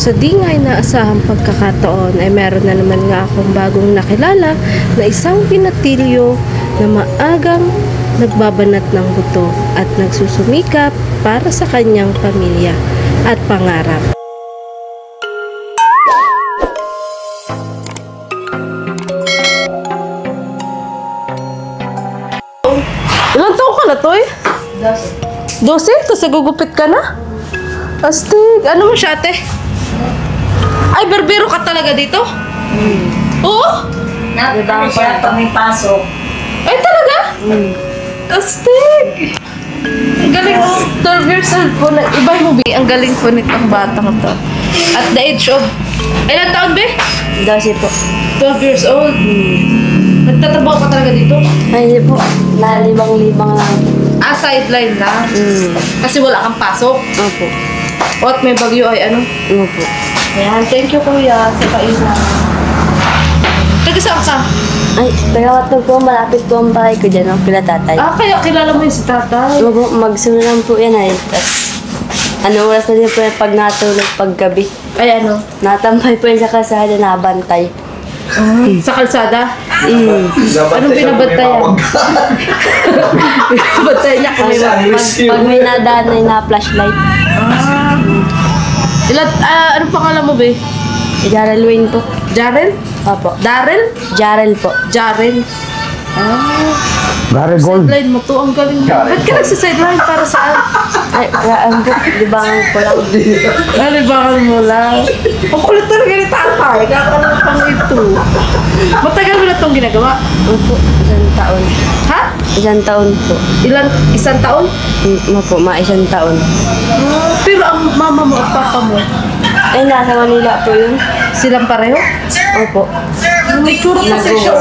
Sa di nga inaasahang pagkakataon ay meron na naman nga akong bagong nakilala na isang pinatilyo na maagang nagbabanat ng buto at nagsusumikap para sa kanyang pamilya at pangarap. Ilang taon ka na, Toy? 12. 12? Tapos nagugupit ka na? Astig. Ano mo siya, ate? Ay, barbero ka talaga dito? Oo? Diba ang pag may pasok? Ay, talaga? Astig. Ang galing mo. 12 years old po. Iba mo, Bi. Ang galing po nitong bata ko to. At the age of... Ilang taon, Bi? 12 po. 12 years old. Nagtatrabaho ka talaga dito? Ay, hindi po. Nalibang-libang lang. Ah, sideline lang. Kasi wala kang pasok. Opo. O at may bagyo ay ano? Opo. Ayan, thank you kuya sa kainan. Taga saan ka? Ay, tagawatog po. Malapit po ang bahay ko dyan. Ang kila tatay. Ah, kaya kilala mo yung si tatay. Opo, magsunod lang po yan ay. Tapos, oras na din po yan pag natulog paggabi. Ay ano? Natambay po yan sa kasada na bantay. Sa kalsada? Anong binabantayan? Binabantayan niya kung may Pag may nadaan na flashlight. Ano pangalan mo, be? Jarel Wayne po. Jarel? Opo. Darel? Jarel po. Jarel. Gary Gold. Sideline mo to. Ang galing mo. Ba't ka nagsa-sideline? Para saan? Ay, raan po. Libangan ko lang. Nalibangan mo lang. Ang kulit talaga ni tatay. Kakalang pang ito. Matagal mo na itong ginagawa? Opo, 1 taon. Ha? 1 taon po. Isang taon? Opo, 1 taon. Pero ang mama mo at papa mo, Ay, nasa Manila po yun. silang pareho? Opo. May tsura kasi siya.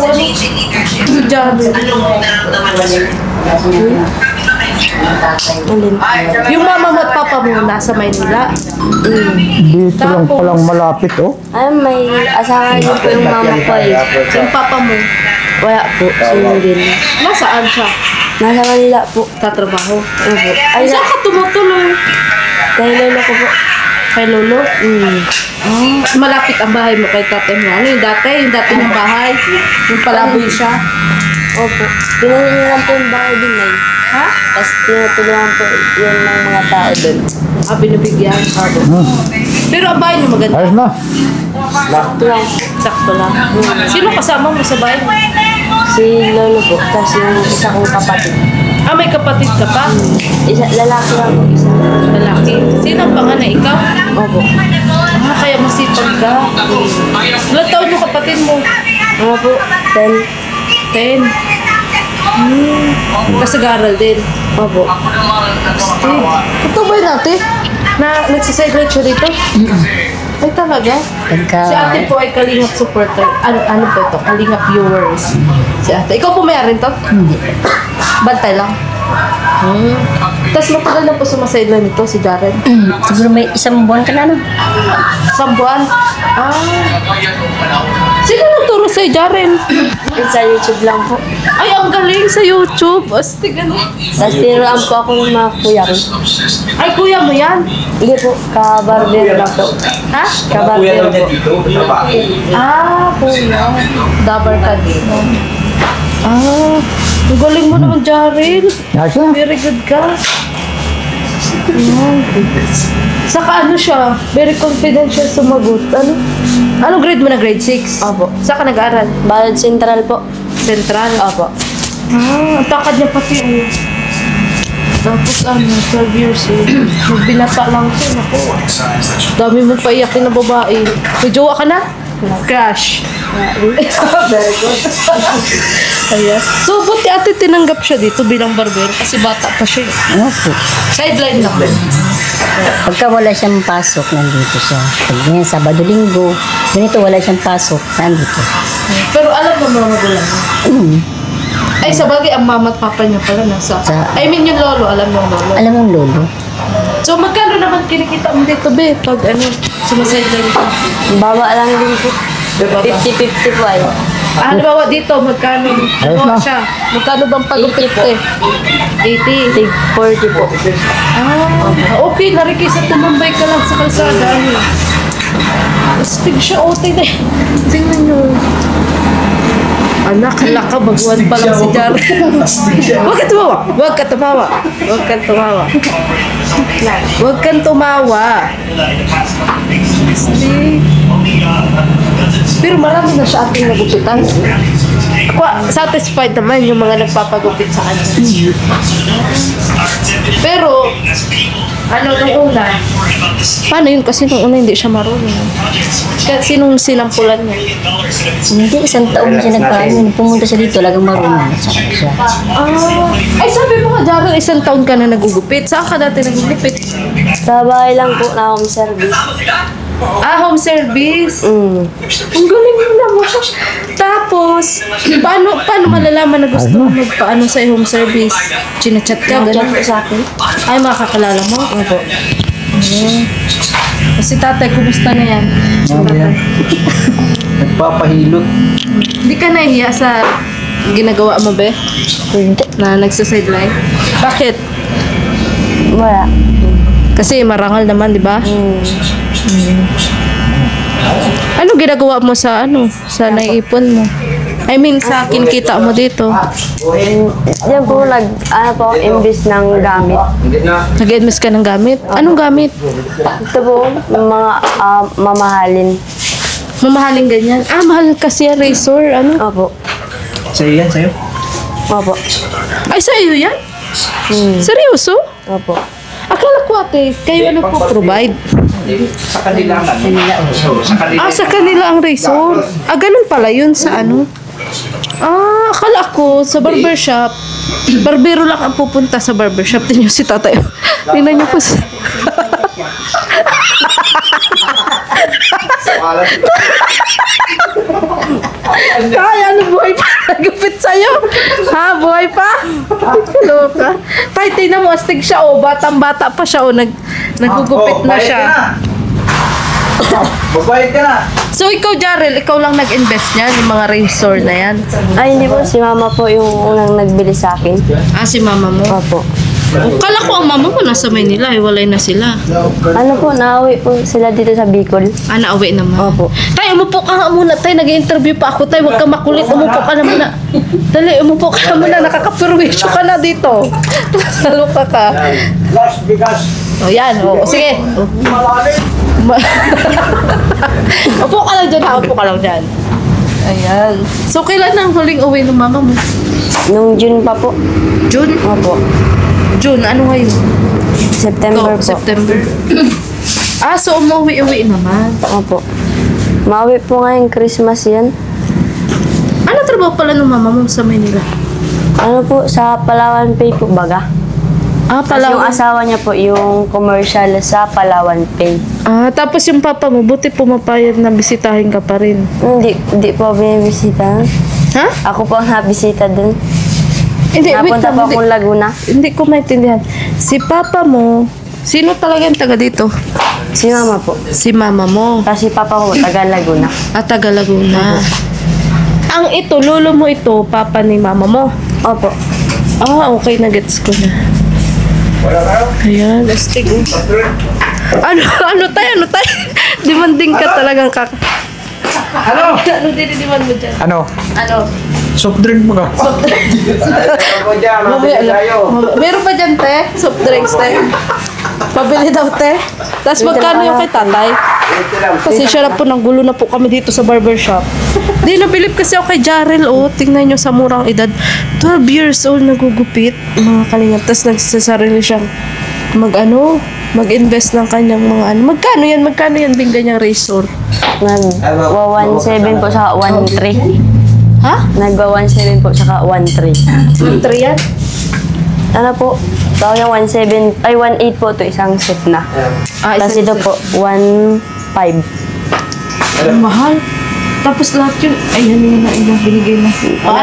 Jarel. Alin? Yung mama mo at papa mo nasa Maynila. Dito lang palang malapit, oh. Ay, may asawa niyo po yung mama ko eh. Yung papa mo, Wala po, sinugin. nasaan siya? Nasa Manila po. Tatrabaho. Opo. Ay, Ay, saan ka tumutulong? kay lolo ko po. Kay Lolo? Malapit ang bahay mo kay tatay mo. Ano yung dati? Yung dati ng bahay? Yung palaboy siya? Opo. Pinahin lang po yung bahay din eh. Ha? Tapos tinutulungan po yun ng mga tao doon. Ah, binibigyan. Pero ang bahay niyo maganda. Ayos na. Ito lang. Sakto lang. Sino kasama mo sa bahay? Si lolo po. Tapos yung isa kong kapatid. Ah, may kapatid ka pa? Lalaki lang po isa. Lalaki. Sino ang panganay? Ikaw? Opo. Ah, kaya masipag ka. Ilan taon yung kapatid mo? Ano po? 10. 10. Kasagaral din. Opo. Ito ba yun ate? Na nagsisideline siya dito? Ay talaga? Si ate po ay Kalingap supporter. Ano po ito? Kalingap viewers. Si ate. Ikaw po may-arin to? Hindi. Bantay lang. Tapos matagal na po sumasideline nito si Darren. Siguro may 1 buwan ka na, no? Isang buwan. Ah. Sino nagturo sa'yo, Darren? Sa YouTube lang po. Ay, ang galing sa YouTube. Astig ano. Tapos tinuruan po ako ng mga kuya ko. Ay, kuya mo yan? Hindi po, kabarbero lang po. Ha? Kabarbero po. Ah, kuya. Dabar ka din. Ah, ang galing mo naman, Jarel. Ayos na. Very good ka. Saka ano siya, very confident siya sumagot. Ano grade mo na? Grade 6? Opo. Saan ka nag-aaral? Balad Central po. Central? Opo. Ah, ang takad niya pati. Tapos 12 years old. Magbinata lang siya. Naku. Dami mong paiyakin na babae. May jowa ka na? Crush. Very good. Ayan. So, buti ate tinanggap siya dito bilang barbero kasi bata pa siya. Opo. Sideline lang. Pagka wala siyang pasok, nandito siya. Pag ganyan, Sabado, Linggo, ganito wala siyang pasok, nandito. Pero alam mo mga magulang mo. Ay, sa bagay, ang mama at papa niya pala nasa... I mean, yung lolo, alam mo yung lolo. Alam mo, lolo, So, magkano naman kinikita mo dito, be? Pag sumasideline ka? Baba lang din po. 50-50 po ay. Halimbawa dito, magkano? Ayos na. Siya. Magkano bang pagupit 80 po. eh? 80. Tig 40 po. Ah, okay. Narikisa tumambay ka lang sa kalsada. astig siya. O, tingnan. Tingnan nyo. Anak, halaka, baguhan pa lang si Jar. Huwag ka tumawa. Huwag ka tumawa. Huwag ka tumawa. Huwag kang tumawa. Astig. Pero marami na siya ating nagupitan. Ako, satisfied naman yung mga nagpapagupit sa kanya. Pero, ano nung una? Paano yun? Kasi nung una hindi siya marunong. Kasi nung sinampulan niya. Hindi, isang taon siya nagpaano. Pumunta siya dito, lagang marunong. Saka siya. Ay, sabi mo nga, Daryl, isang taon ka na nagugupit. Saan ka dati nagugupit? Sa bahay lang po na home service. Home service. Mm. Ang galing mo naman. Tapos, paano malalaman na gusto mo magpaano sa home service? Chinachat ka, Chat gano'n? po sa akin. Ay, makakalala mo? Opo. Kasi tatay, kumusta na yan? Nagpapahilot. Hindi ka nahihiya sa ginagawa mo, be? Hindi. Na nagsa-sideline? Bakit? Wala. Kasi marangal naman, di ba? Ano ginagawa mo sa sa naiipon mo? I mean, sa kinikita mo dito. Yan po, imbis ng gamit. Nag-invest ka ng gamit? Anong gamit? Ito po, mga mamahalin. Mamahaling ganyan. Mahal kasi yan, razor. Ano? Opo. Sa'yo yan, sa'yo? Opo. Ay, sa iyo yan? Seryoso? Opo. Akala ko ate, kayo ano po provide? Sa kanila nga. Sa kanila. Sa kanila ang razor. Ganun pala yun sa ano? Akala ko sa barbershop. Barbero lang ang pupunta sa barbershop. Tingnan niyo si tatay. Tingnan niyo po. Kaya ano, buhay pa? Nagupit sa'yo? Ha? Buhay pa? Loka. Tay, tingnan mo, astig siya, batang-bata pa siya, nagugupit na siya. Magbayad ka na. So, ikaw, Jarrell, ikaw lang nag-invest niyan, yung mga razor na yan? Ay, hindi po. Si mama po yung unang nagbili sa akin. Si mama mo? Opo. Kala ko ang mama mo nasa Maynila, walay na sila. Ano po, nauwi po sila dito sa Bicol. Nauwi naman. Opo. Tay, umupo ka nga muna, tay. Nag-interview pa ako, tay. Huwag ka makulit. Umupo ka na muna. Dali, umupo ka na muna. Nakakapurwisyo ka na dito. Saluka ka. Last bigas. Yan. Sige. Upo ka lang dyan, ha? Upo ka lang dyan. Ayan. So, kailan ang huling uwi ng mama mo? Nung June pa po. June? Opo. June, ano ngayon? September po. September. So umuwi-uwi naman. Opo. Mauwi po ngayong Christmas yan. Ano trabaho pala ng mama mo sa Manila? Ano po, sa Palawan Pay po baga. Tapos yung Palawan. asawa niya po, yung commercial sa Palawan Pay. Tapos yung papa mo, buti pumapayag na bisitahin ka pa rin. Hindi po binibisita. Ha? Ako po ang nabisita dun. Hindi, wait Napunta lang. po akong Laguna. Hindi ko maintindihan. Si papa mo, sino talaga yung taga dito? Si mama po. Si mama mo. Kasi papa ko, taga Laguna. Taga Laguna. Ang ito, lolo mo ito, papa ni mama mo. Opo. Okay, nagets ko na. Ayan, astig. Ano tayo? Demanding ka talagang kaka. Ano? Ano dinidiman mo dyan? Ano? Ano? Soft drink mo ka. Mamaya lang. Meron pa dyan, te? Soft drinks, te? Pabili daw, te? Tapos magkano yung kay tatay? Kasi siya na po, nang gulo na po kami dito sa barbershop. Di, nabilib kasi ako kay Jarrell, Tingnan nyo sa murang edad. 12 years old, nagugupit. Mga kalingap. Tapos nagsasarili siyang mag-invest ng kanyang mga Magkano yan, bing ganyang razor? Nagwa 1.7 po sa 1.3. Ha? Nagwa 1.7 po saka 1.3. 3 yan? Ano po? Tawag yung 1.7, ay 1.8 po to isang set na. Kasi ito po, 1.5. Ang mahal. Tapos lahat yun, yan na ilang binigay na.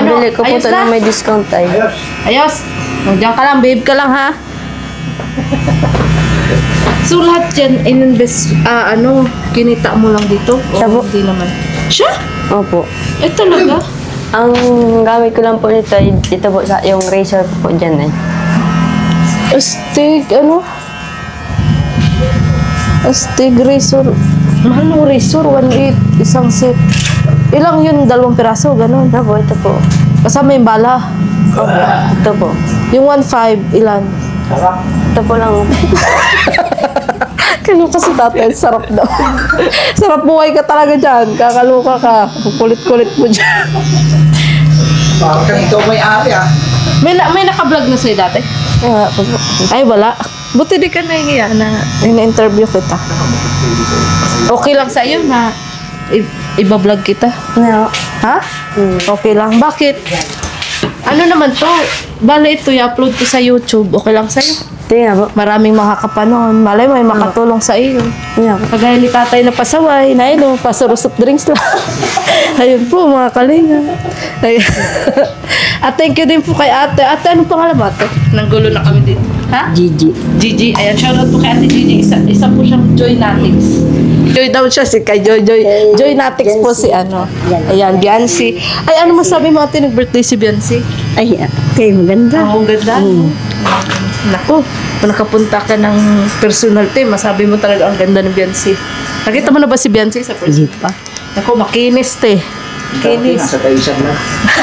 Nabili ko po Ayos ito na? na may discount ay. Ayos. Diyan ka lang, babe ka lang, ha? So, lahat yan, in-invest, kinita mo lang dito? O Tabo. hindi naman? Siya? Opo. Talaga? Ang gamit ko lang po nito ay ito po sa yung razor po dyan eh. Astig, Astig razor. Mahal ng razor, 1.8, isang set. Ilang yun, 2 piraso, ganun. Opo, ito po. Kasama yung bala. Opo, ito po. Yung 1.5, ilan? Sarap. Ito po lang. Kaluka si tatay, sarap daw. Sarap buhay ka talaga dyan. Kakaluka ka. Kulit-kulit mo dyan. Parang kang ikaw may ari ah. May naka-vlog na sa'yo dati? Ay, wala. Buti di ka nahihiya na ina-interview kita. Okay lang sa'yo na iba-vlog kita? No. Ha? Okay lang. Bakit? Ano naman to? Bale ito, i-upload ko sa YouTube. Okay lang sa'yo? Tingnan po. Maraming makakapanon. Malay mo, may makatulong sa iyo. Tingnan po. Kagaya ni tatay na pasaway, na yun, pasurusot drinks lang. Ayun po, mga kalinga. Ayun. At thank you din po kay ate. Ate, anong pangalan ba ate? Nanggulo na kami din. Ha? Gigi. Gigi. Ayan, shoutout po kay ate Gigi. Isa po siyang Joy Natics. Joy daw siya, si kay Joy. Joy Natics po si ano. Ayan, Biancy. Ay, ano masabi mo ate, nag-birthday si Biancy? Ay, okay, maganda. Ang ganda. Naku, kung nakapunta ka ng personal team, masabi mo talaga ang ganda ng Biancy. Nakita mo na ba si Biancy sa Hindi personal? pa. Naku, makinis te. Kinis. Nasa kaisan lang.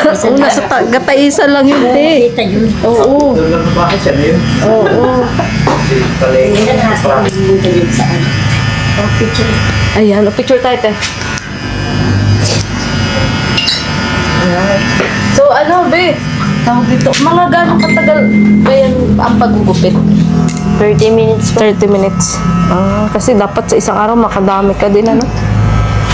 Oo, nasa gataisan lang yun te. Kita yun. Oo. Doon lang na bakit siya na yun. Oo. Ayan, picture tayo te. Ayan. So ano be? Tawag dito, mga gano'ng katagal ba yan ang paggugupit? 30 minutes po. 30 minutes. Kasi dapat sa isang araw makadami ka din, ano?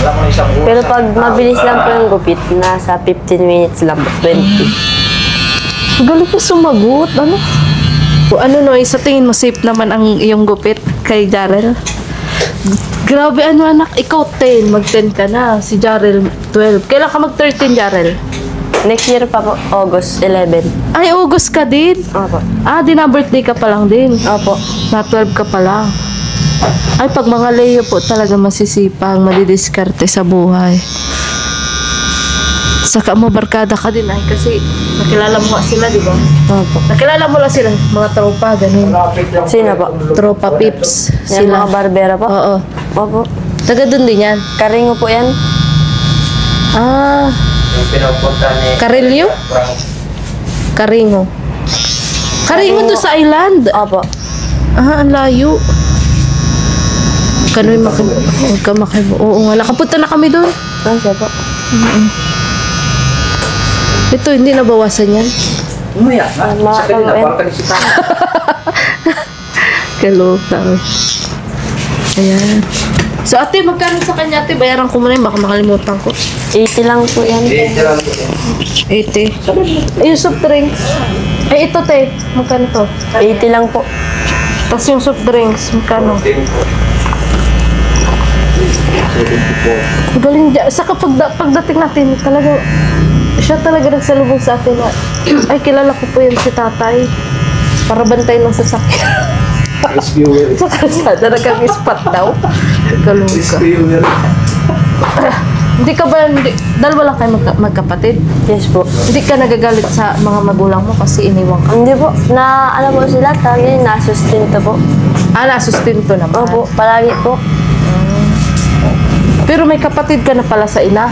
Alam mo isang buwan. Pero pag mabilis lang po yung gupit, nasa 15 minutes lang po. 20. Galing ka sumagot, ano? O ano no, sa tingin mo safe naman ang iyong gupit kay Jarrell? Grabe ano anak, ikaw 10, mag-10 ka na. Si Jarrell 12. Kailan ka mag-13, Jarrell? Next year pa po, August 11. Ay, August ka din? Opo. Ah, di na birthday ka pa lang din. Opo. Na 12 ka pa lang. Ay, pag mga Leo po talaga masisipang, madidiskarte sa buhay. Saka mo barkada ka din ay kasi nakilala mo nga sila, di ba? Opo. Nakilala mo lang sila, mga tropa, ganun. Lapit lang. Sino po? Tropa pips. Yan Sila. mga barbera po? Oo. Opo. Taga dun din yan. Karingo po yan. Ah, Yung pinapunta ni Karilyo? Frank. Karingo. Karingo to sa island. Opo. Ah, ang layo. Kano'y huwag ka oo nga. Nakapunta na kami doon. Ah, siya po. Ito, hindi nabawasan yan. Umaya na. Mga Sa kanila, kaluin. parang kanisita. Kaloka. Ayan. So, ate, magkano sa kanya, ate? Bayaran ko muna yun, baka makalimutan ko. 80 lang po yan. Hindi lang po yan. 80. Ay, yung soft drinks. Ay, ito, te. Magkano to? 80 lang po. Tapos yung soft drinks, magkano? 10 po. 74. Galing dyan. Saka pagdating natin, talaga, siya talaga nagsalubong sa atin na, ay, kilala ko po yan si tatay. Para bantay ng sasakyan. Ice viewer. Sa kalsada, nagkang-spot daw. Ice Kaluka. viewer. Hindi ka ba, dalawa lang kayo magkapatid? Yes po. Hindi ka nagagalit sa mga magulang mo kasi iniwang ka? Hindi po. Na, alam po sila, tawagin, nasustinto po. Ah, nasustinto naman. Opo, palagi po. Pero may kapatid ka na pala sa ina.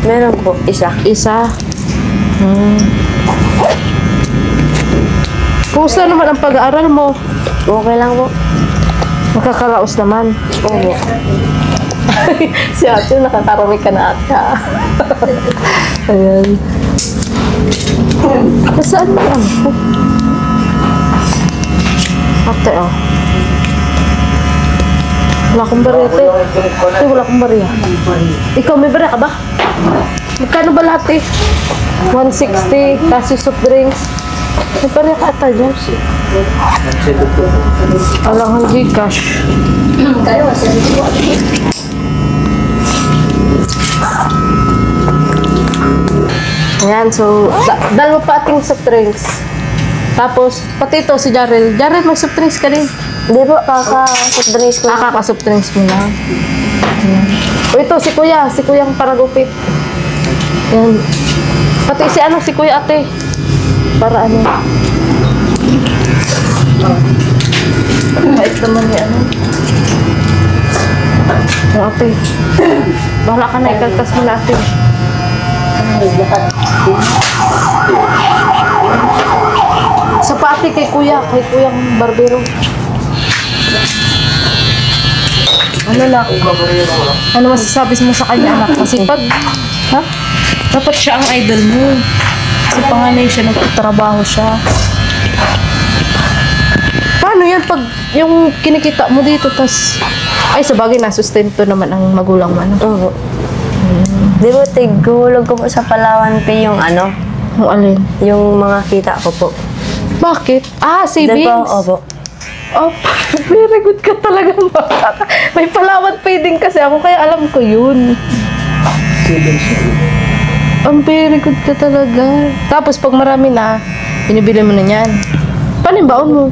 Meron po, isa. Isa. Kumusta naman ang pag-aaral mo? Okay lang po. Makakaraos naman. Opo. Si ate, nakakarami ka na ata. Ayan. Saan mo ang po? Ate, oh. Wala akong bariya, te. Ay, wala akong bariya. Ikaw, may bariya ka ba? Magkano ba lahat, eh? 160, kasi soft drinks. May bariya ka ata dyan. Alang ang Gcash. Ayan, so, dalawa pa ating soft drinks. Tapos, pati ito si Jarrell. Jarrell, may soft drinks ka din. Hindi po, kaka-soft drinks ko. Kaka-soft drinks mo lang. Ayan. O ito, si Kuyang paragupit. Ayan. Pati si Kuya ate. Para ano. Kahit naman ni ano. O, ate. Bahala ka na, ikaltas mo na, ate. Sa pati kay kuyang barbero. Ano na? Ano masasabi mo sa kanya, anak? Kasi pag, ha? Dapat siya ang idol mo. Kasi panganay siya, nagtatrabaho siya. Paano yan pag yung kinikita mo dito, tas, ay sabagay na, sustento naman ang magulang mo, ano? Oo. Di ba, tigulog ko po sa Palawan Pay yung ano, Yung alin? yung mga kita ko po. Bakit? Ah, Di savings? ba, opo. Oh, very good ka talaga, bata. May Palawan Pay din kasi ako, kaya alam ko yun. Ang very good ka talaga. Tapos pag marami na, binibili mo na yan. Paano yung baon mo?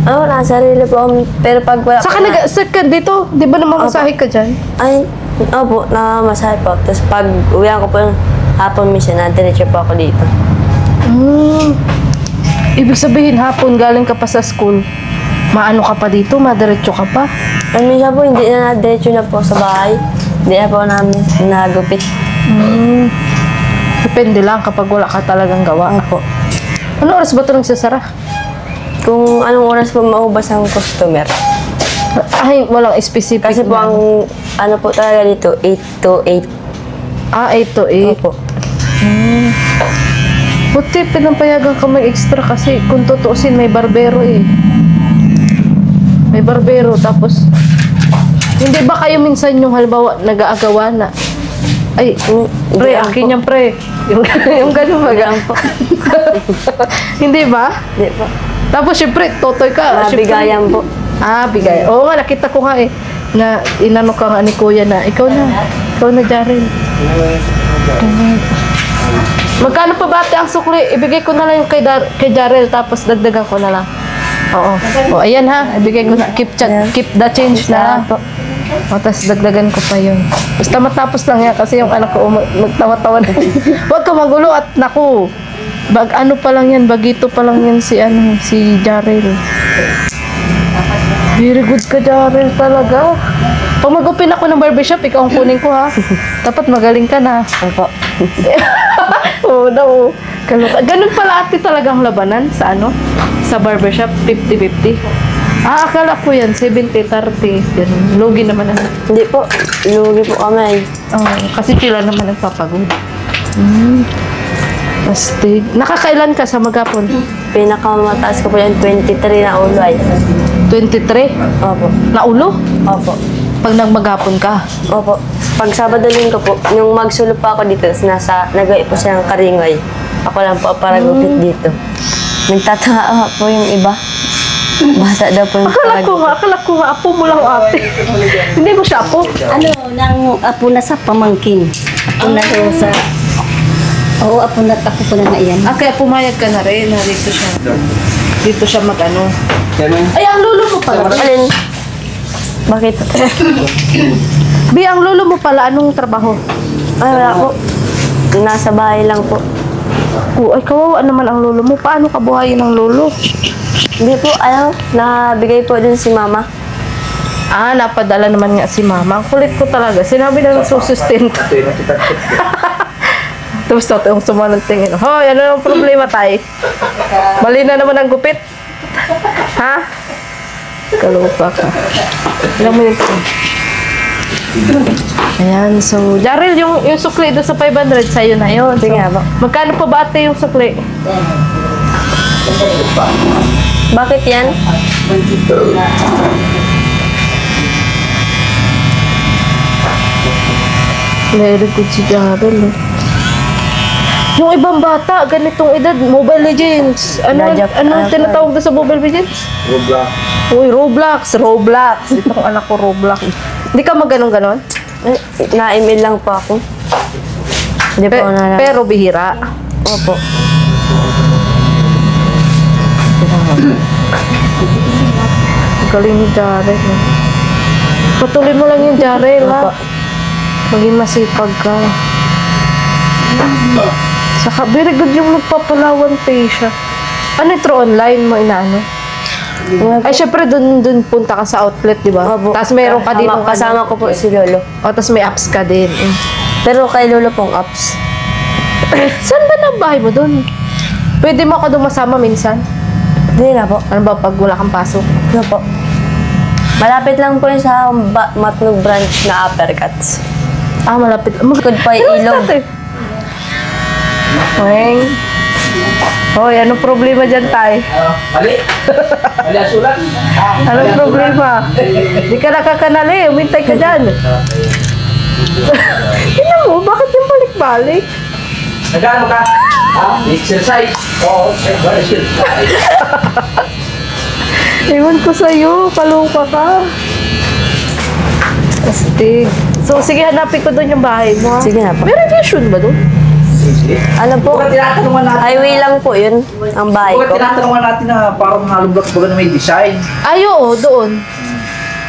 Oo, nasa sarili po. Pero pag wala Saka nag-second dito, di ba naman masahe ka dyan? Ay, opo, namasahe po. Tapos pag uwihan ko po yung hapon minsan, na-diretso po ako dito. Ibig sabihin, hapon galing ka pa sa school, maano ka pa dito, madiretso ka pa. At minsan po, hindi na na-diretso na po sa bahay. Hindi na po namin nagupit. Depende lang kapag wala ka talagang gawa. Opo. Ano oras ba ito nagsasara? Kung anong oras po maubos ang customer. Ay, walang specific. Kasi po na. ang ano po talaga dito, 8 to 8. Ah, 8 to 8. Opo. Buti, pinapayagan ka may extra kasi kung tutuusin, may barbero eh. May barbero, tapos hindi ba kayo minsan yung halimbawa nag-aagawa na ay, pre, Gaan akin po. yan pre. Yung ganun ba? Gaan po. Hindi ba? Hindi po. Tapos syempre, totoy ka. syempre- Nabigayan po. Ah, bigay. Oo nga, nakita ko nga eh. Na inano ka nga ni kuya na, ikaw na Jaren. Magkano pa ba ate ang sukli? Ibigay ko na lang yung kay Jarel, tapos dagdagan ko na lang. Oo. O, ayan ha. Ibigay ko na. Keep the change na. O, tapos dagdagan ko pa yun. Basta matapos lang yan kasi yung anak ko magtawa-tawa na. Huwag ka magulo at naku. Ano pa lang yan, bagito pa lang yan si Jarel. Very good ka, Jarel, talaga. Pag mag-open ako ng barbershop, ikaw ang kunin ko, ha? Dapat magaling ka na. Opo. Oo, no. Ganun pala ate talagang labanan sa sa barbershop, 50-50. Ah, akala ko yan, 70-30. Ganun. Lugi naman ang... Hindi po. Lugi po kami. kasi sila naman nagpapagod. Astig. Nakakailan ka sa magapon? Pinakamataas ko po yung 23 na ulo ay. 23? Opo. Na ulo? Opo. Pag nagmagapon ka? Opo. Pag Sabado Linggo po, yung magsulo pa ako dito, nagawin po siya ng karingay. Ako lang po para gupit dito. Nagtataka po yung iba. Bata daw po yung Akala ko nga, apo mo lang ate. Hindi mo siya apo. Ano, nang apo na sa pamangkin. Apo na daw sa... Oo, apo na na iyan. Ah, kaya pumayag ka na rin. Dito siya mag-ano. Ay, ang lolo mo pala. Alin? Bakit? Bi, ang lolo mo pala, anong trabaho? Ay, wala po. Nasa bahay lang po. Ay, kawawa naman ang lolo mo. Paano ka buhayin ng lolo? Hindi po, nabigay po din si mama. Ah, napadala naman nga si mama. Ang kulit ko talaga. Sinabi na nagsusustento. Tapos yung sumanang tingin. Hoy, ano ang problema tayo? Mali na naman ang gupit. Ha? Kalupa ka. Ilang minutes na. Ayan, so, Jarel, yung sukli doon sa 500, sa'yo na yun. Sige nga ba? Magkano pa ba ate yung sukli? Bakit yan? Very good si Jarel. Yung ibang bata, ganitong edad, Mobile Legends. Ano tinatawag doon sa Mobile Legends? Roblox. Uy, Roblox. Itong anak ko, Roblox. Hindi ka maganon-ganon? Na-email lang po ako. Hindi po na. Pero bihira. Opo. Galing ni Jarel. Patuloy mo lang yung Jarel, ha? Maging masipag ka. Saka, very good yung nagpapalawan pay siya. Ano ito online mo inaano? Ay, syempre, dun punta ka sa outlet, di ba? Opo. Tapos meron ka din Kasama ko po si Lolo. O, tapos may apps ka din. Pero kay Lolo pong apps. Saan ba na bahay mo dun? Pwede mo ako doon masama minsan? Hindi na po. Ano ba, pag wala kang pasok? Ano po? Malapit lang po yun sa Matnog branch na Uppercuts. Ah, malapit. Bukod pa yung ilog. Weng. Hoy, anong problema dyan, Tay? Mali. Mali ang sulat. Anong problema? Di ka nakakanali. Umintay ka dyan. Tingnan mo, bakit yung balik-balik? Nagano ka? Exercise. Oo, exercise. Ewan ko sa'yo, kalupa ka. Astig. So, sige, hanapin ko doon yung bahay mo. Ha? Sige na po. May radiation ba doon? Ano po? Baka tinatanungan natin. Highway lang po yun, ang bahay Baka ko. tinatanungan natin na parang halong blocks baga na may design. Ay, oo, doon.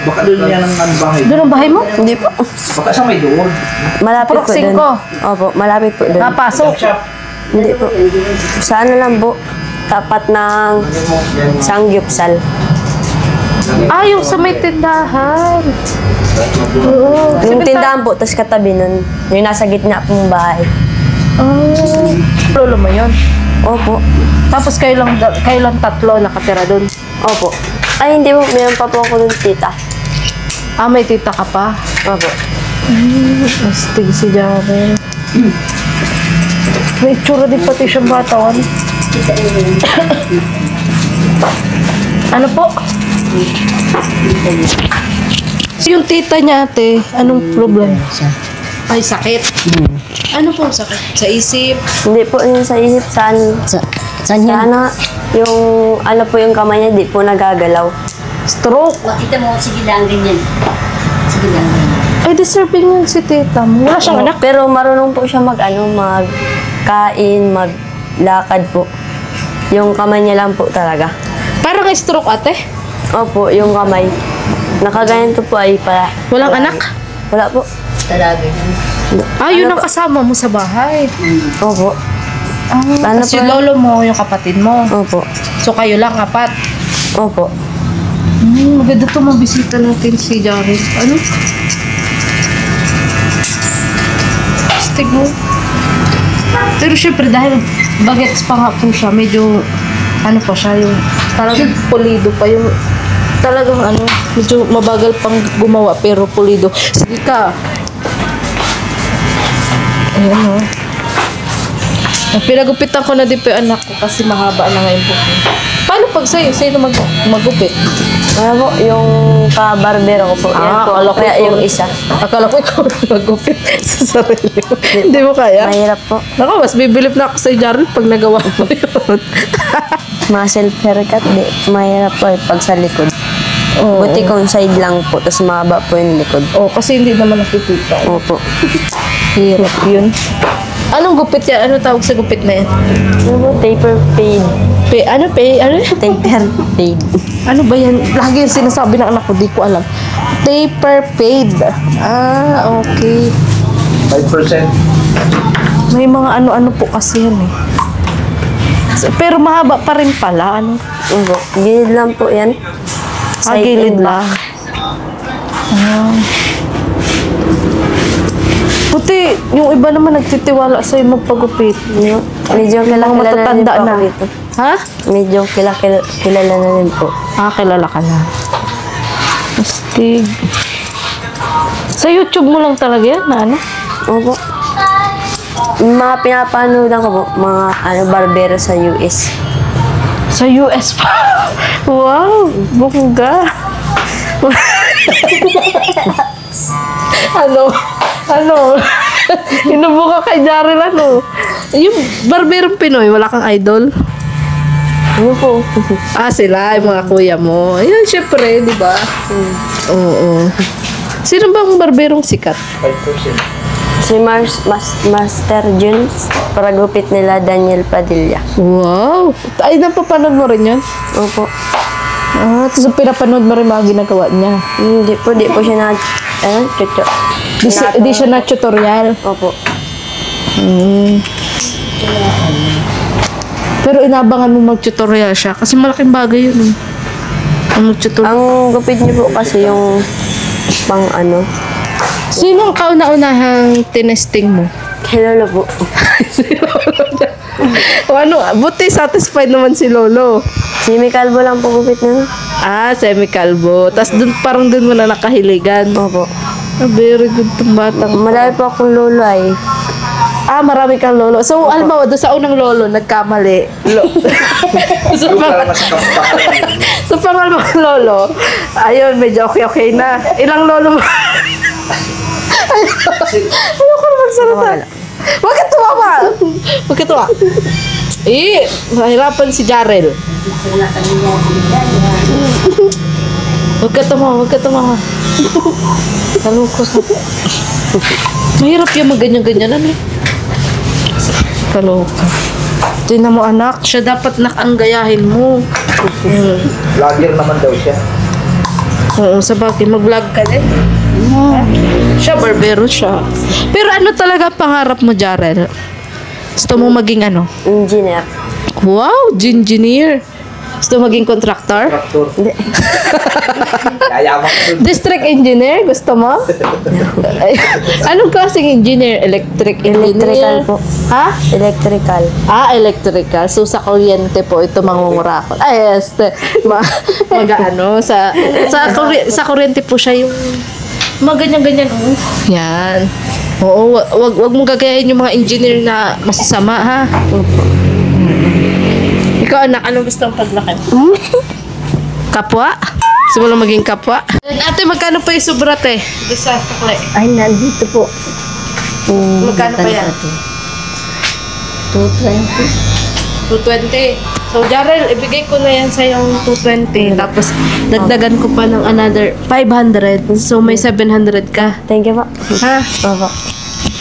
Baka doon yan ang bahay. Doon ang bahay mo? Hindi po. Baka sa may doon. Malapit po Proxing dun. ko. Opo, malapit po dun. Napasok. Shop. Hindi po. Sa ano lang po, tapat ng Sangyupsal. Ah, yung sa may tindahan. Oo. Yung tindahan po, tapos katabi nun. Yung nasa gitna pong bahay. Ah, lolo mo yun. Opo. Tapos kayo lang tatlo nakatira doon. Opo. Ay, hindi po. Meron pa po ako dun, tita. Ah, may tita ka pa. Opo. Astig si Jare. May itsura din pati siyang batawan. Ano po? Yung tita niya, ate, anong problem? Ay, sakit. Ano po sakit? Sa isip? Hindi po yun sa isip. Saan Saan yan? ano, yung ano po yung kamay niya, di po nagagalaw. Stroke. Makita mo, sige lang ganyan. Sige lang ganyan. Ay, deserving yun si tita mo. Wala siyang anak. Pero marunong po siya magkain, maglakad po. Yung kamay niya lang po talaga. Parang stroke, ate. Opo, yung kamay. Nakaganyan to po ay para. Walang anak. Wala po. Talaga yan. Ah, yun ang kasama mo sa bahay. Opo. Ah, Ano tapos po yung yun? lolo mo, yung kapatid mo. Opo. So, kayo lang, apat. Opo. Maganda to mabisita natin si Jared. Ano? Stig mo. Pero syempre, dahil bagets pa nga po siya, medyo, ano pa siya, yung talagang pulido pa yung, talagang ano, medyo mabagal pang gumawa, pero pulido. Sige ka. Ayan o. Pinagupitan ko na din po yung anak ko kasi mahaba na ngayon po. Paano pag sa'yo? Sa'yo magupit? Ano po, yung kabarbero ko po. Yan po. akala ko Kaya ikaw- yung isa. Akala ko ikaw magupit sa sarili mo. Hindi mo kaya? Mahirap po. Naku, mas bibilip na ako sa Jarl pag nagawa mo yun. Mga self-haircut, di. Mahirap po pag sa likod. Oo. Buti kung side lang po, tapos mahaba po yung likod. Oh, kasi hindi naman nakikita. Opo. Hirap yun. Anong gupit yan? Ano tawag sa gupit na yan? Ano po, taper fade. Ano? Taper fade. Ano ba yan? Lagi yung sinasabi ng anak ko, di ko alam. Taper fade. Ah, okay. 5%. May mga ano-ano po kasi yan eh. Pero mahaba pa rin pala, ano? Opo. Gilid lang po yan. Gilid end. lang. Ah. Puti, yung iba naman nagtitiwala sa'yo magpagupit. Medyo Yung mga kilala na rin matatanda po ako na. dito. Ha? Medyo kilala na rin po. Ah, kilala ka na. Astig. Sa YouTube mo lang talaga yan, na ano? Opo. Mga pinapanood ko po, mga barbero sa US. Sa US pa. Wow, bongga. Ano? Inubuka kay Jarrell, ano? Yung barberong Pinoy, wala kang idol? Ano po? Ah, sila, yung mga kuya mo. Ayun, syempre, di ba? Oo. Sino bang barberong sikat? 5%. Si Master Junes, para gupit nila Daniel Padilla. Wow! Ay, napapanood mo rin yun? Opo. Ah, tapos pinapanood mo rin mga ginagawa niya. Di po siya chucho. Di siya na tutorial. Opo. Pero inabangan mo mag-tutorial siya kasi malaking bagay yun eh. Ano tutor? Ang gupit niyo po kasi yung pang ano. Sino ang kauna-unahang tinesting mo? Kay Lolo po. O ano, buti satisfied naman si Lolo. Si Calvo lang po gupit niya. Ah, semi-kalbo. Tapos parang dun mo na nakahiligan. Opo. Ah, very good tong batang. Marami po akong lolo ay. Ah, marami kang lolo. So, alam mo, doon sa unang lolo, nagkamali. So, Yung parang nasa kampakan. sa pangalawang lolo, ayun, medyo okay na. Ilang lolo mo? Ayoko na magsalita. Huwag ka tumawa! Huwag ka tumawa. Mahirapan si Jarel. Huwag ka tumawa, huwag ka tumawa. Kalukos. Mahirap yung magganyan-ganyan, ano? Kaloka. Tingnan mo anak, siya dapat nakanggayahin mo. Vlogger naman daw siya. Oo, sa bagay, mag-vlog ka din. Siya, barbero siya. Pero ano talaga pangarap mo, Jarel? Gusto mo maging ano? Engineer. Wow, engineer. Gusto mo maging contractor? Traktor. Hindi. Yayaman ko dun. District engineer? Gusto mo? Ay, anong klaseng engineer? Electric engineer? Electrical po. Ha? Electrical. Ah, electrical. So, sa kuryente po, ito mangungurakot. Ay, mag-ano, sa kuryente po siya yung mga ganyan-ganyan. Oh. Yan. Oo, wag mong gagayahin yung mga engineer na masasama, ha? Ikaw, anak, anong gusto mong paglaki? Kapwa? Gusto mo lang maging kapwa? Ate, magkano pa yung subrate? Doon sa sukle. Ay, nandito po. Magkano pa yan? 220. 220. So, Jarel, ibigay ko na yan sa yung 220. Tapos, dagdagan ko pa ng another 500. So, may 700 ka. Thank you po. Ha? Opo.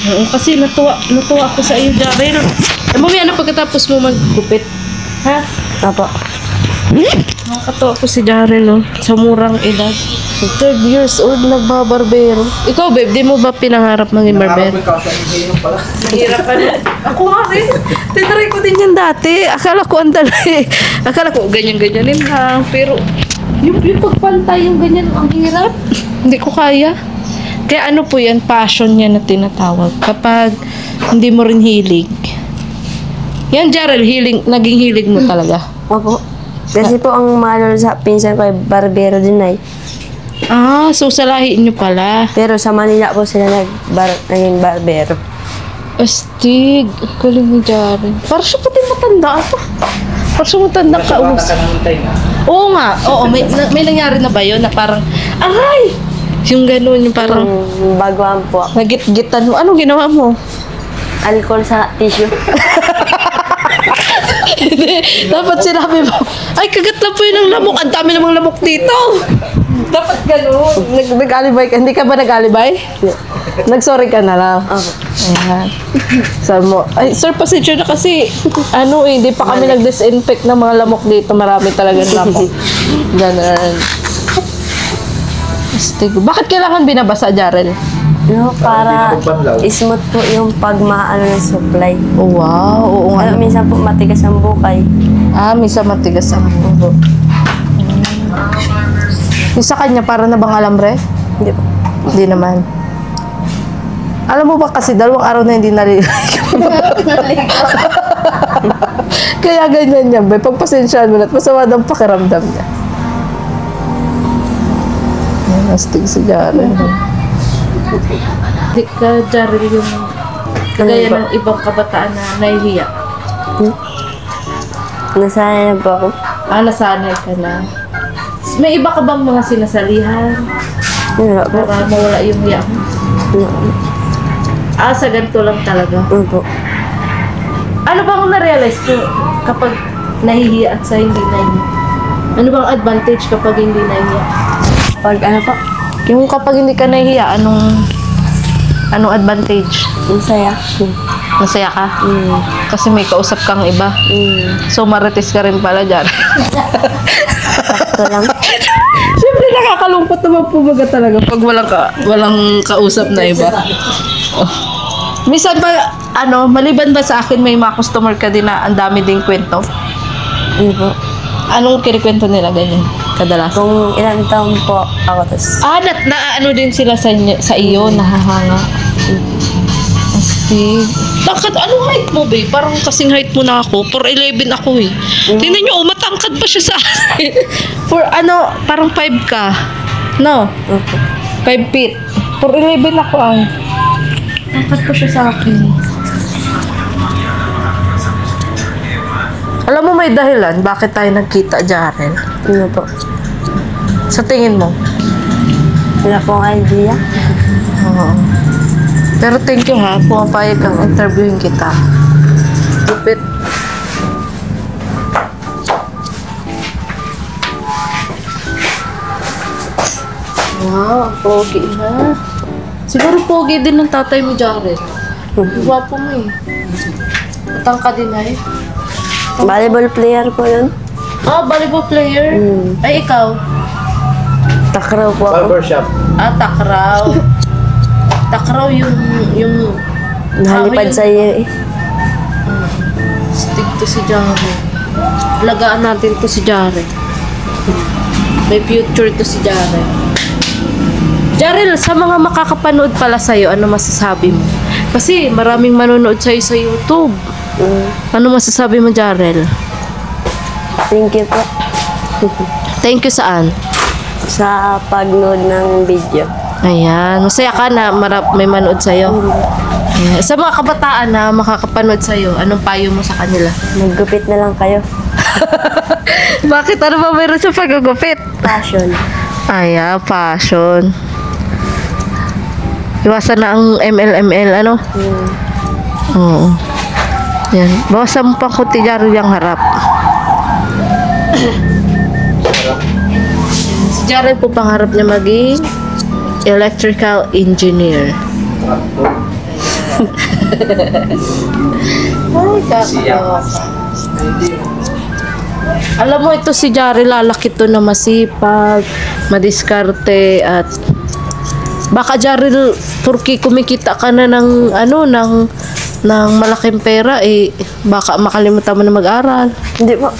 Oo, kasi natuwa ako sa iyo, Jarel. Mamaya na pagkatapos mo maggupit. Ha? Opo. Nakakatawa ko si Jarel, no? Sa murang edad. 3 years old, nagbabarbero. Ikaw, babe, di mo ba pinangarap maging barbero? Nakakapag ka sa inyo pala. Mahirap pa rin. Ako nga rin. Tinry ko din yan dati. Akala ko ang dali. Akala ko ganyan-ganyanin lang. Pero yung pagpantay, yung ganyan, ang hirap. Hindi ko kaya. Kaya ano po yan, passion niya na tinatawag. Kapag hindi mo rin hilig. Yan, Jarel, naging hilig mo talaga. Opo. Kasi po ang malo sa pinsan ko ay barbero din ay. Ah, so sa lahi niyo pala. Pero sa Manila po sila naging barbero. Astig. Galing ni Jarel. Parang siya pati matanda ako. Parang siya matanda ka. Nasa bata ka ng time, ha? Oo nga. Oo, may nangyari na ba yun na parang, aray! Yung ganun, yung parang, Baguhan po ako. nagit-gitan mo. Anong ginawa mo? Alcohol sa tissue. Dapat sinabi mo, ay, kagat lang po yun ng lamok. Ang dami namang lamok dito. Dapat ganun. Nag-alibay ka. Hindi ka ba nag-alibay? Nag-sorry ka na lang. Opo. Ayan. Sabi mo, ay, sir, pasensya na kasi, hindi pa kami nag-disinfect ng mga lamok dito. Marami talaga lamok. Ganun. Astig. Bakit kailangan binabasa, Jarel? No, para Hindi na magbanlaw. smooth po yung pagmaano ng supply. Oh, wow. Oo nga. Ano, minsan po matigas ang bukay. Ah, misa matigas ang bubo. Yung sa kanya, para na bang alambre? Hindi po. Hindi naman. Alam mo ba kasi, 2 araw na hindi naliligo. Kaya ganyan niya, be. Pagpasensyahan mo na at masama ng pakiramdam niya. Yan, astig si Jarel. Hindi ka, Jarel, yung kagaya ng ibang kabataan na nahihiya. Nasanay na po ako. Ah, nasanay ka na. May iba ka bang mga sinasalihan Wala po. para mawala yung hiya mo? Wala. Ah, sa ganito lang talaga. Opo. Ano bang na-realize ko kapag nahihiya at sa hindi nahihiya? Ano bang advantage kapag hindi nahihiya? Pag ano po, Yung kapag hindi ka nahihiya, anong advantage? masaya. Masaya ka? Kasi may kausap kang iba. So, marites ka rin pala dyan. Sakto lang. Siyempre, nakakalungkot naman po baga talaga pag walang kausap na iba. Oh. Minsan ba, maliban ba sa akin, may mga customer ka din na ang dami ding kwento? Ano po? Anong kinikwento nila ganyan? Kadalasan? Kung ilang taon po ako, tas Ano din sila sa iyo, nahahanga. Astig. Bakit? Anong height mo, babe? Parang kasing height mo na ako. 4'11 ako eh. Tingnan nyo, matangkad pa siya sa akin. Parang 5 ka. No? 5 feet. 4'11 ako ay. Tangkad pa siya sa akin. Alam mo may dahilan bakit tayo nagkita, Jarel? ano po. Sa tingin mo? Wala pong idea. Oo. Pero thank you ha, pumapayag kang interviewin kita. Lupit. Wow, ang pogi na. Siguro pogi din ng tatay mo, Jared. Gwapo mo eh. Matangka din ay. Volleyball player po yun. Volleyball player. Ay, ikaw? Takraw po ako. Barbershop. Takraw. Takraw yung Nahalipad sa iyo eh. Stig to si Jared. Lagaan natin to si Jared. May future to si Jared. Jarel, sa mga makakapanood pala sa'yo, ano masasabi mo? Kasi maraming manonood sa'yo sa YouTube. Ano masasabi mo, Jarel? Thank you po. Thank you saan? Sa pagnood ng video. Ayan, masaya ka na may manood sa'yo. Ayan. Sa mga kabataan na makakapanood sa'yo, anong payo mo sa kanila? Maggupit na lang kayo. Bakit? Ano ba mayroon sa pagugupit? Passion. Ayan, passion. Iwasan na ang ML, ano? Oo. Yan. Bawasan mo pang kunti Jarel yung harap. Si Jarel po pangarap niya maging electrical engineer. Ay, kakatawa ka. Alam mo, ito si Jarel, lalaki to na masipag, madiskarte, at baka Jarel, porque kumikita ka na ng malaking pera, baka makalimutan mo na mag-aral. Hindi po.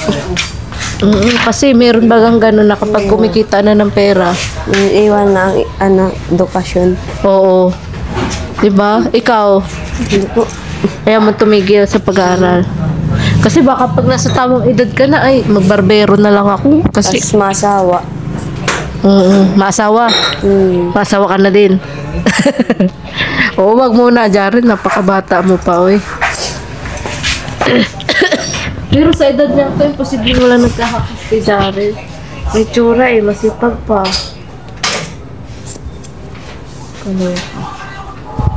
Kasi meron bagang gano'n na kapag kumikita na ng pera. Iwan na ang edukasyon. Oo. Diba? Ikaw, Hindi po. kaya mo tumigil sa pag-aaral. Kasi baka pag nasa tamang edad ka na, magbarbero na lang ako. Kasi, Tapos masawa. maasawa. Maasawa ka na din. Oo, wag muna, Jarel. Napakabata mo pa, oy. Pero sa edad niya ito, imposible wala nagkakakit kay Jarel. May tsura masipag pa.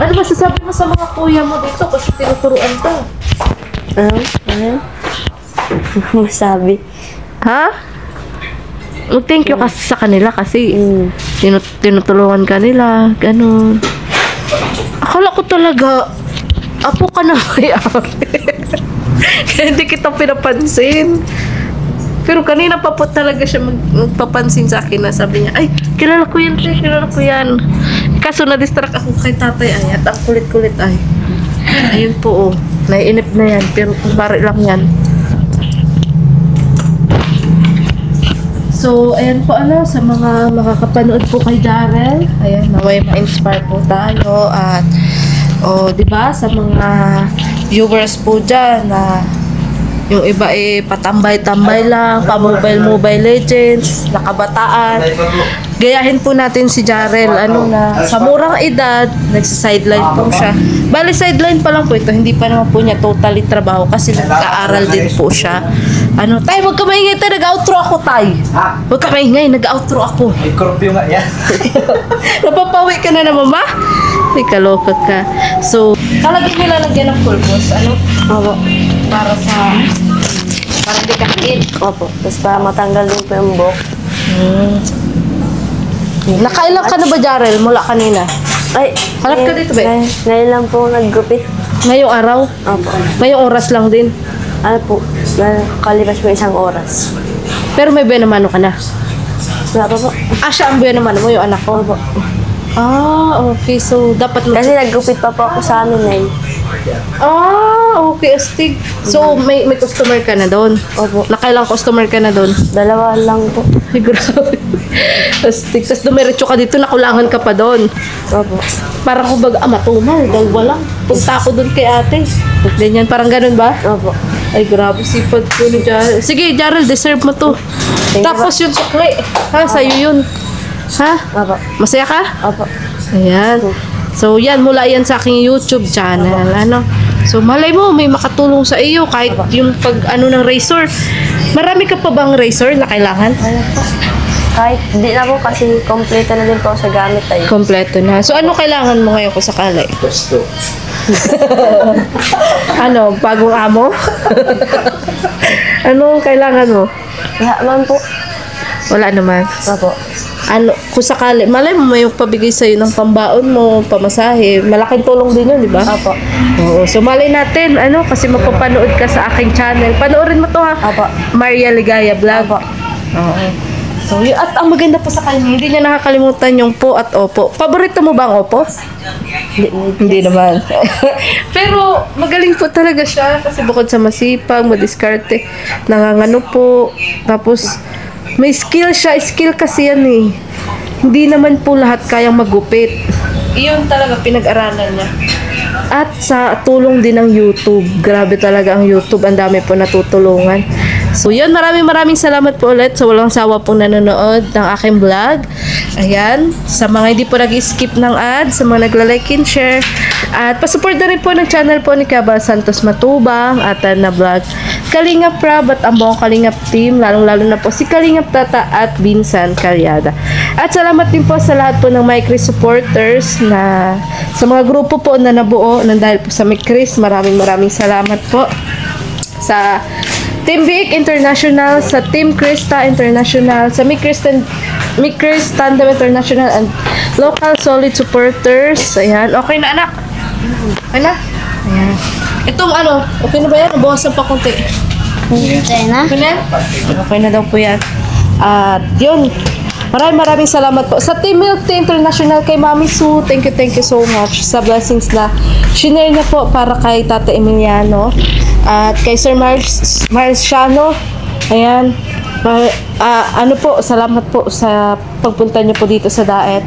Ano masasabi mo sa mga kuya mo dito? Kasi tinuturuan ka. Ano? Masabi. Ha? Thank you kasi sa kanila kasi tinutulungan ka nila, ganun. Akala ko talaga, apo ka na may-ari. Kaya hindi kita pinapansin. Pero kanina pa po talaga siya magpapansin sa akin na sabi niya, ay, kilala ko yan, te, kilala ko yan. Kaso na-distract ako kay tatay ay, at ang kulit-kulit ay. Ayun po, naiinip na yan, pero pare lang yan. So, ayan po sa mga makakapanood po kay Jarel. Ayan, naway ma-inspire po tayo. At, di ba, sa mga viewers po dyan na yung iba patambay-tambay lang, pa-mobile legends, nakabataan. Gayahin po natin si Jarel, na sa murang edad, nagsa-sideline po siya. Bali, sideline pa lang po ito, hindi pa naman po niya totally trabaho kasi nag-aaral din po siya. Tay, wag ka maingay, tay, nag-outro ako, tay. Wag ka maingay, nag-outro ako. May curfew nga yan. Napapawi ka na naman, ma? Ay, kaloka ka. So, talagyan nila lagyan ng pulbos, Opo. para hindi ka hangin. Opo. Tapos para matanggal din po yung buhok. Nakailan ka na ba, Jarel, mula kanina? Ay, Harap ka dito, be. Ngayon lang po naggupit. Ngayong araw? Opo. Ngayong oras lang din. Ano po, kalipas po 1 oras. Pero may buenamano ka na. Wala pa po. Siya ang buenamano mo, yung anak ko. Opo. Okay. So, dapat Kasi naggupit pa po ako sa amin eh. Ah, okay, astig. So, may customer ka na doon? Opo. Nakailang customer ka na doon? 2 lang po. Ay, grabe. Astig. Tapos dumiretso ka dito, nakulangan ka pa doon. Opo. Parang kumbaga, matumal, dalawa lang. Punta ako doon kay ate. Ganyan, parang ganun ba? Opo. Ay, grabe, sipag ko ni Jarrell. Sige, Jarrell, deserve mo to. Thank you, Tapos yung sukli. Ha, sa'yo yun. Ha? Opo. Masaya ka? Opo. Ayan. So, yan, mula yan sa aking YouTube channel. Ano? So, malay mo, may makatulong sa iyo kahit yung ng razor. Marami ka pa bang razor na kailangan? Ano po? Kahit di na po kasi kompleto na din po sa gamit ay. Kompleto na. So, ano kailangan mo ngayon kung sakali? Gusto. Ano, bagong amo? Ano kailangan mo? Wala man po. Wala naman. Opo. Ano, kung sakali, malay mo may pabigay sa'yo ng pambaon mo, pamasahe, malaking tulong din yun, di ba? Opo. Oo, so malay natin, kasi mapapanood ka sa aking channel. Panoorin mo to ha. Opo. Maria Ligaya Vlog. Opo. Oo. So, at ang maganda pa sa kanya, hindi niya nakakalimutan yung po at opo. Paborito mo ba ang opo? Hindi naman. Pero magaling po talaga siya kasi bukod sa masipag, madiskarte, nangangano po. Tapos, may skill siya. Skill kasi yan eh. Hindi naman po lahat kayang magupit. Iyon talaga pinag-aralan niya. At sa tulong din ng YouTube. Grabe talaga ang YouTube. Ang dami po natutulungan. So yun, maraming salamat po ulit sa walang sawa pong nanonood ng aking vlog. Ayan, sa mga hindi po nag-skip ng ads, sa mga nagla-like and share. At pasupport na rin po ng channel po ni Cabal Santos Matubang at na vlog Kalingap Prab at ang buong Kalingap team, lalong-lalo na po si Kalingap Tata at Binsan Caryada. At salamat din po sa lahat po ng MyChris supporters na sa mga grupo po na nabuo ng dahil po sa MyChris. Maraming salamat po sa Team Vic International, sa Team Krista International, sa MyChris Tandem International and local solid supporters. Ayan, okay na anak? Okay na? Ayan. Itong okay na ba yan? Nabawasan pa konti. Okay na? Okay na? Okay na daw po yan. At yun, maraming salamat po. Sa Team Milk Tea International kay Mami Sue, thank you so much sa blessings na shinare niya po para kay Tata Emiliano. At kay Sir Marciano, ayan, salamat po sa pagpunta niyo po dito sa Daet.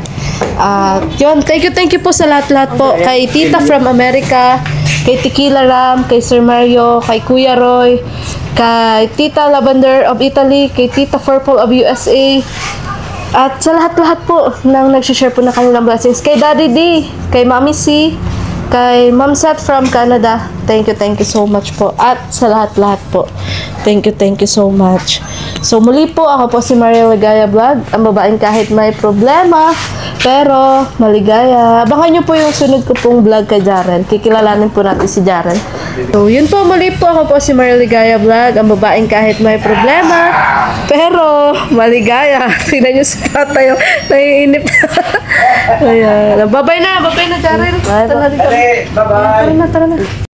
Yun, thank you po sa lahat po. Kay Tita from America, kay Tequila Ram, kay Sir Mario, kay Kuya Roy, kay Tita Lavender of Italy, kay Tita Purple of USA, at sa lahat po nang nag-share po na kanilang blessings. Kay Daddy D, kay Mami C, kay Ma'am Seth from Canada, thank you so much po. At sa lahat po, thank you so much. So muli po, ako po si Maria Ligaya Vlog, ang babaeng kahit may problema, pero maligaya. Abangan nyo po yung sunod ko pong vlog kay Jaren. Kikilalanin po natin si Jaren. So yun po, muli po, ako po si Maria Ligaya Vlog, ang babaeng kahit may problema, pero maligaya. Tingnan nyo si Tatayo, naiinip. Ayan. Bye-bye na, Jaren. Bye-bye. Tara na.